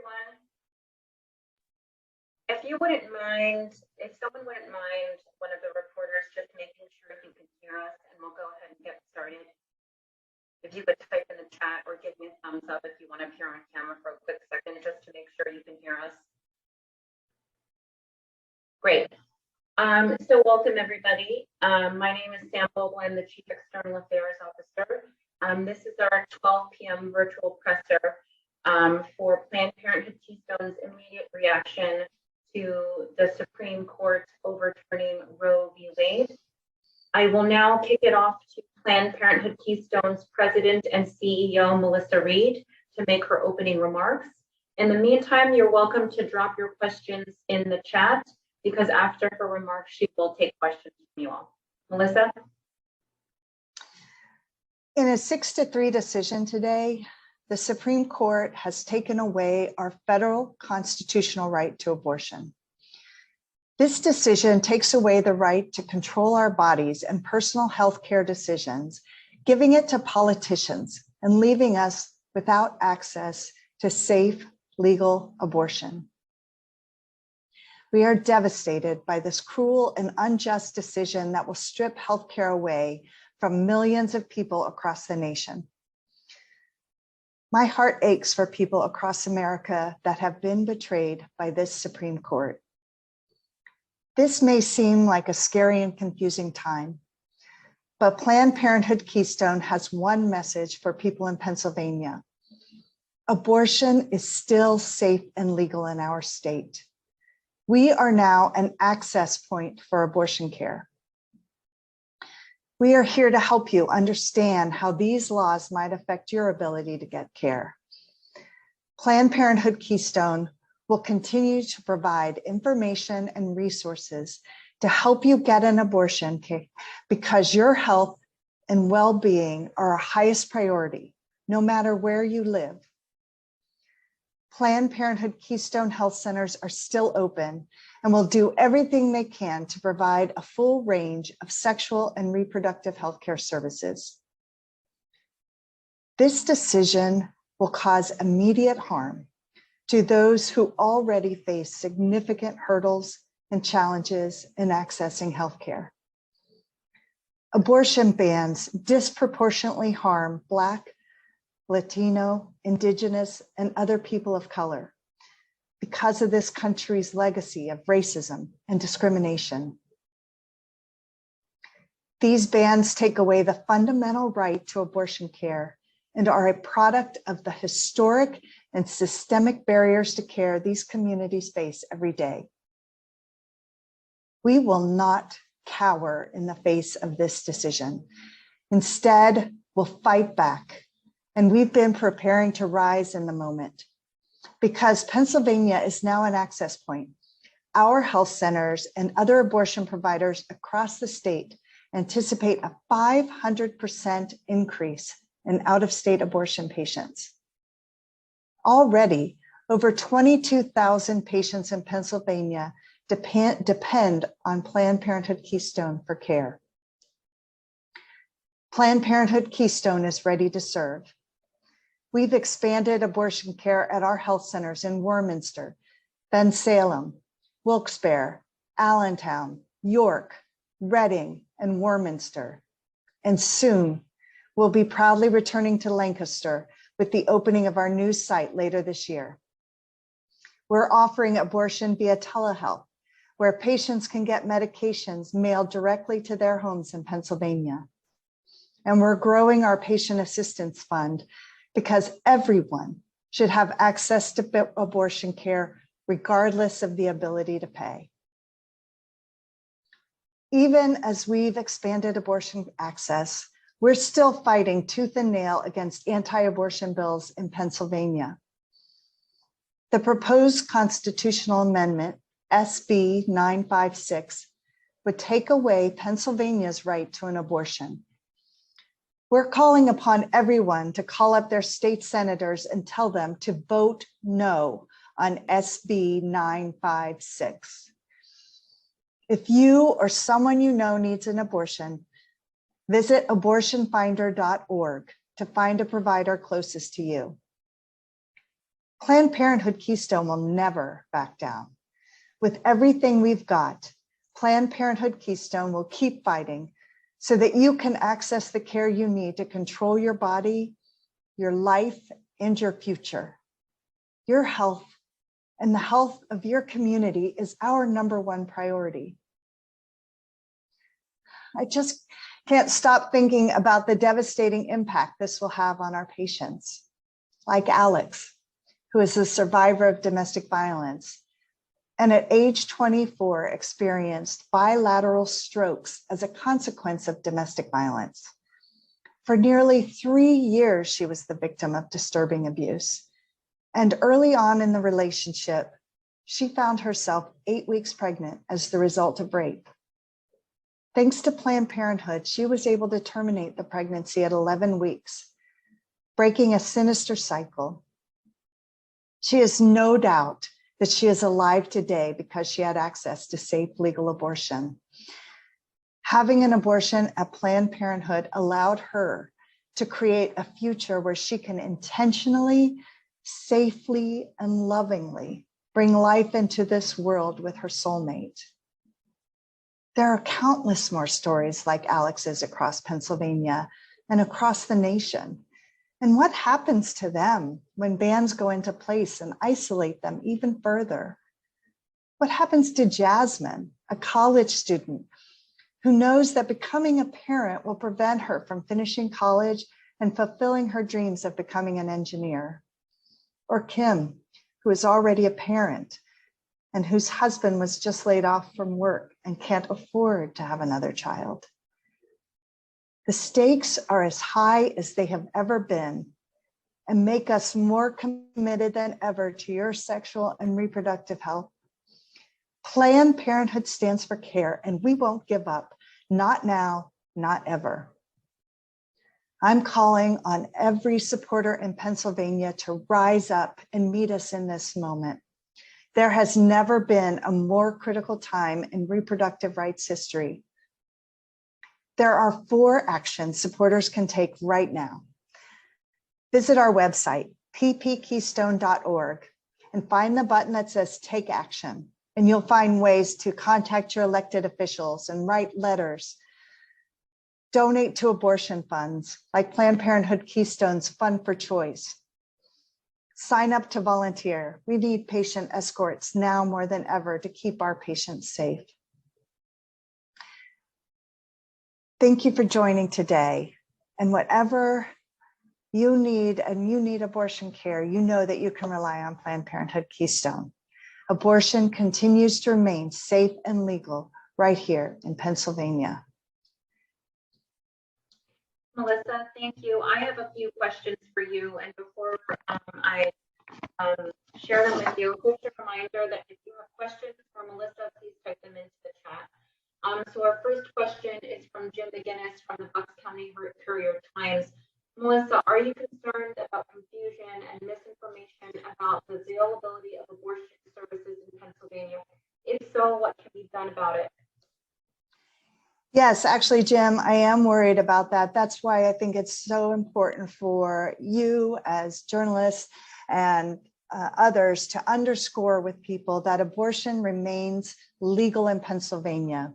everyone. If you wouldn't mind, if someone wouldn't mind, one of the reporters just making sure you can hear us, and we'll go ahead and get started. If you could type in the chat or give me a thumbs up if you want to appear on camera for a quick second, just to make sure you can hear us. Great. So welcome everybody. My name is Sam Vogel. I'm the Chief External Affairs Officer. This is our 12 p.m. virtual presser for Planned Parenthood Keystone's immediate reaction to the Supreme Court overturning Roe v. Wade. I will now kick it off to Planned Parenthood Keystone's President and CEO, Melissa Reed, to make her opening remarks. In the meantime, you're welcome to drop your questions in the chat, because after her remarks, she will take questions from you all. Melissa? In a 6-3 decision today, the Supreme Court has taken away our federal constitutional right to abortion. This decision takes away the right to control our bodies and personal health care decisions, giving it to politicians and leaving us without access to safe, legal abortion. We are devastated by this cruel and unjust decision that will strip healthcare away from millions of people across the nation. My heart aches for people across America that have been betrayed by this Supreme Court. This may seem like a scary and confusing time, but Planned Parenthood Keystone has one message for people in Pennsylvania. Abortion is still safe and legal in our state. We are now an access point for abortion care. We are here to help you understand how these laws might affect your ability to get care. Planned Parenthood Keystone will continue to provide information and resources to help you get an abortion because your health and well-being are our highest priority, no matter where you live. Planned Parenthood Keystone Health Centers are still open and will do everything they can to provide a full range of sexual and reproductive health care services. This decision will cause immediate harm to those who already face significant hurdles and challenges in accessing health care. Abortion bans disproportionately harm Black, Latino, Indigenous, and other people of color because of this country's legacy of racism and discrimination. These bans take away the fundamental right to abortion care and are a product of the historic and systemic barriers to care these communities face every day. We will not cower in the face of this decision. Instead, we'll fight back. And we've been preparing to rise in the moment. Because Pennsylvania is now an access point, our health centers and other abortion providers across the state anticipate a 500% increase in out-of-state abortion patients. Already, over 22,000 patients in Pennsylvania depend on Planned Parenthood Keystone for care. Planned Parenthood Keystone is ready to serve. We've expanded abortion care at our health centers in Warminster, Bensalem, Wilkes-Barre, Allentown, York, Reading, and Warminster. And soon, we'll be proudly returning to Lancaster with the opening of our new site later this year. We're offering abortion via telehealth, where patients can get medications mailed directly to their homes in Pennsylvania. And we're growing our patient assistance fund because everyone should have access to abortion care regardless of the ability to pay. Even as we've expanded abortion access, we're still fighting tooth and nail against anti-abortion bills in Pennsylvania. The proposed constitutional amendment, SB 956, would take away Pennsylvania's right to an abortion. We're calling upon everyone to call up their state senators and tell them to vote no on SB 956. If you or someone you know needs an abortion, visit abortionfinder.org to find a provider closest to you. Planned Parenthood Keystone will never back down. With everything we've got, Planned Parenthood Keystone will keep fighting so that you can access the care you need to control your body, your life, and your future. Your health and the health of your community is our #1 priority. I just can't stop thinking about the devastating impact this will have on our patients, like Alex, who is a survivor of domestic violence, and at age 24 experienced bilateral strokes as a consequence of domestic violence. For nearly 3 years, she was the victim of disturbing abuse. And early on in the relationship, she found herself 8 weeks pregnant as the result of rape. Thanks to Planned Parenthood, she was able to terminate the pregnancy at 11 weeks, breaking a sinister cycle. She has no doubt that she is alive today because she had access to safe legal abortion. Having an abortion at Planned Parenthood allowed her to create a future where she can intentionally, safely, and lovingly bring life into this world with her soulmate. There are countless more stories like Alex's across Pennsylvania and across the nation. And what happens to them when bans go into place and isolate them even further? What happens to Jasmine, a college student who knows that becoming a parent will prevent her from finishing college and fulfilling her dreams of becoming an engineer? Or Kim, who is already a parent and whose husband was just laid off from work and can't afford to have another child? The stakes are as high as they have ever been and make us more committed than ever to your sexual and reproductive health. Planned Parenthood stands for care, and we won't give up. Not now, not ever. I'm calling on every supporter in Pennsylvania to rise up and meet us in this moment. There has never been a more critical time in reproductive rights history. There are 4 actions supporters can take right now. Visit our website, ppkeystone.org, and find the button that says Take Action. And you'll find ways to contact your elected officials and write letters. Donate to abortion funds like Planned Parenthood Keystone's Fund for Choice. Sign up to volunteer. We need patient escorts now more than ever to keep our patients safe. Thank you for joining today. And whatever you need, and you need abortion care, you know that you can rely on Planned Parenthood Keystone. Abortion continues to remain safe and legal right here in Pennsylvania. Melissa, thank you. I have a few questions for you, and before I share them with you, just a reminder that if you have questions for Melissa, please type them into the chat. So our first question is from Jim McGinnis from the Bucks County Courier-Times. Melissa, are you concerned about confusion and misinformation about the availability of abortion services in Pennsylvania? If so, what can be done about it? Yes, actually, Jim, I am worried about that. That's why I think it's so important for you as journalists and others to underscore with people that abortion remains legal in Pennsylvania.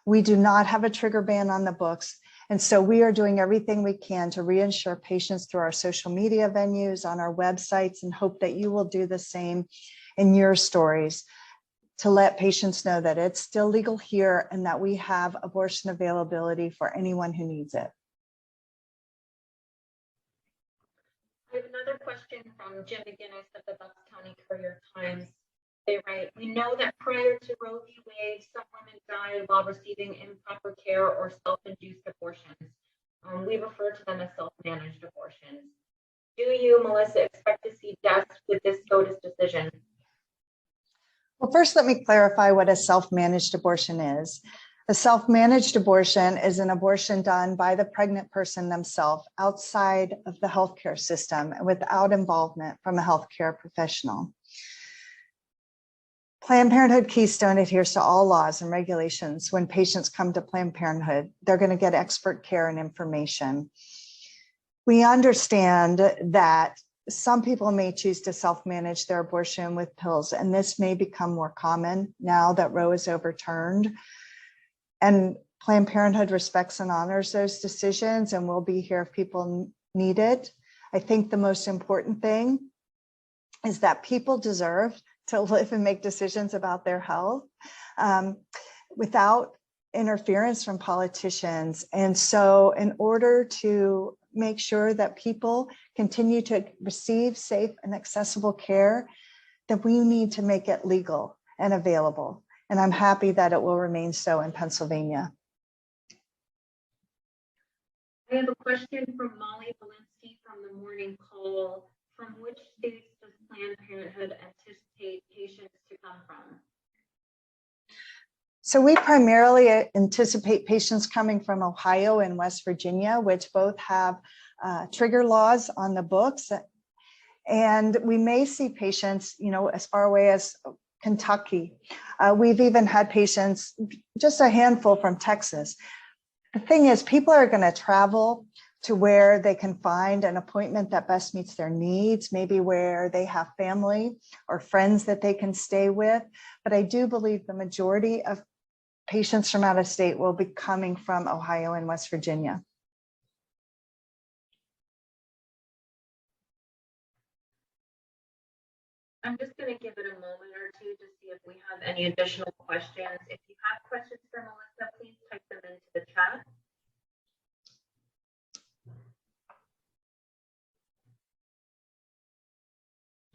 We do not have a trigger ban on the books. And so we are doing everything we can to reassure patients through our social media venues, on our websites, and hope that you will do the same in your stories to let patients know that it's still legal here and that we have abortion availability for anyone who needs it. I have another question from Jim McGinnis of the Bucks County Courier-Times. They write, we know that prior to Roe v. Wade, some women died while receiving improper care or self-induced abortions. We refer to them as self-managed abortions. Do you, Melissa, expect to see deaths with this SCOTUS decision? Well, first, let me clarify what a self-managed abortion is. A self-managed abortion is an abortion done by the pregnant person themselves outside of the healthcare system and without involvement from a healthcare professional. Planned Parenthood Keystone adheres to all laws and regulations. When patients come to Planned Parenthood, they're going to get expert care and information. We understand that some people may choose to self-manage their abortion with pills, and this may become more common now that Roe is overturned. And Planned Parenthood respects and honors those decisions, and we'll be here if people need it. I think the most important thing is that people deserve to live and make decisions about their health without interference from politicians. And so in order to make sure that people continue to receive safe and accessible care, that we need to make it legal and available. And I'm happy that it will remain so in Pennsylvania. I have a question from Molly Valinsky from the morning call. From which states does Planned Parenthood anticipate patients to come from? So we primarily anticipate patients coming from Ohio and West Virginia, which both have trigger laws on the books. And we may see patients, as far away as Kentucky. We've even had patients, just a handful from Texas. The thing is, people are going to travel to where they can find an appointment that best meets their needs, maybe where they have family or friends that they can stay with. But I do believe the majority of patients from out of state will be coming from Ohio and West Virginia. I'm just going to give it a moment or two to see if we have any additional questions. If you have questions for Melissa, please type them into the chat.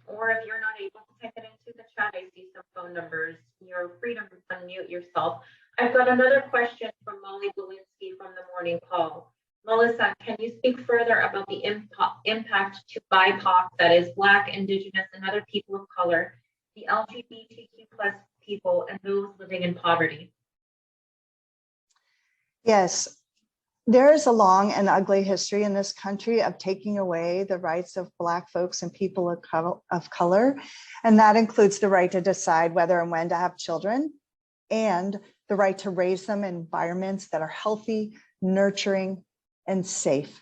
Or if you're not able to type it into the chat, I see some phone numbers. You're free to unmute yourself. I've got another question from Molly Lewinsky from the morning call. Melissa, can you speak further about the impact to BIPOC, that is Black, Indigenous, and other people of color, the LGBTQ+ people, and those living in poverty? Yes, there is a long and ugly history in this country of taking away the rights of Black folks and people of color. And that includes the right to decide whether and when to have children, and the right to raise them in environments that are healthy, nurturing, and safe.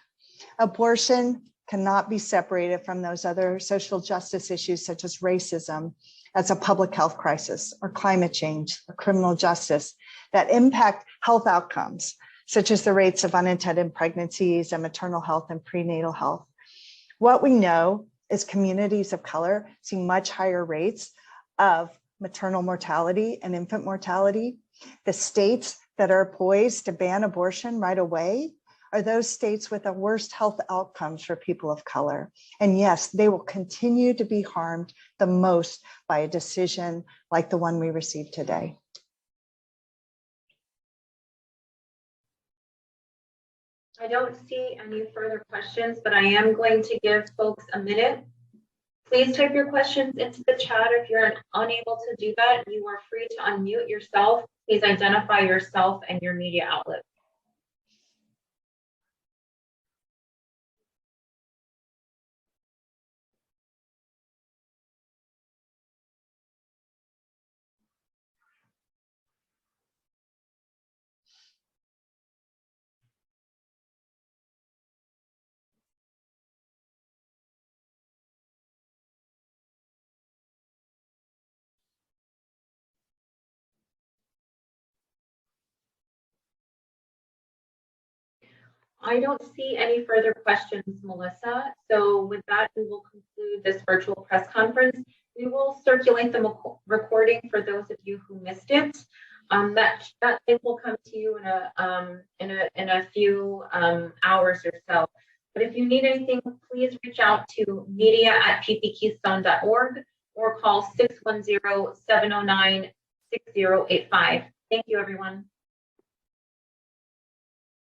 Abortion cannot be separated from those other social justice issues such as racism, as a public health crisis, or climate change, or criminal justice that impact health outcomes, such as the rates of unintended pregnancies and maternal health and prenatal health. What we know is communities of color see much higher rates of maternal mortality and infant mortality. The states that are poised to ban abortion right away are those states with the worst health outcomes for people of color. And yes, they will continue to be harmed the most by a decision like the one we received today. I don't see any further questions, but I am going to give folks a minute. Please type your questions into the chat. If you're unable to do that, you are free to unmute yourself. Please identify yourself and your media outlet. I don't see any further questions, Melissa. So with that, we will conclude this virtual press conference. We will circulate the recording for those of you who missed it. That link will come to you in a few hours or so. But if you need anything, please reach out to media@ppkeystone.org or call 610-709-6085. Thank you, everyone.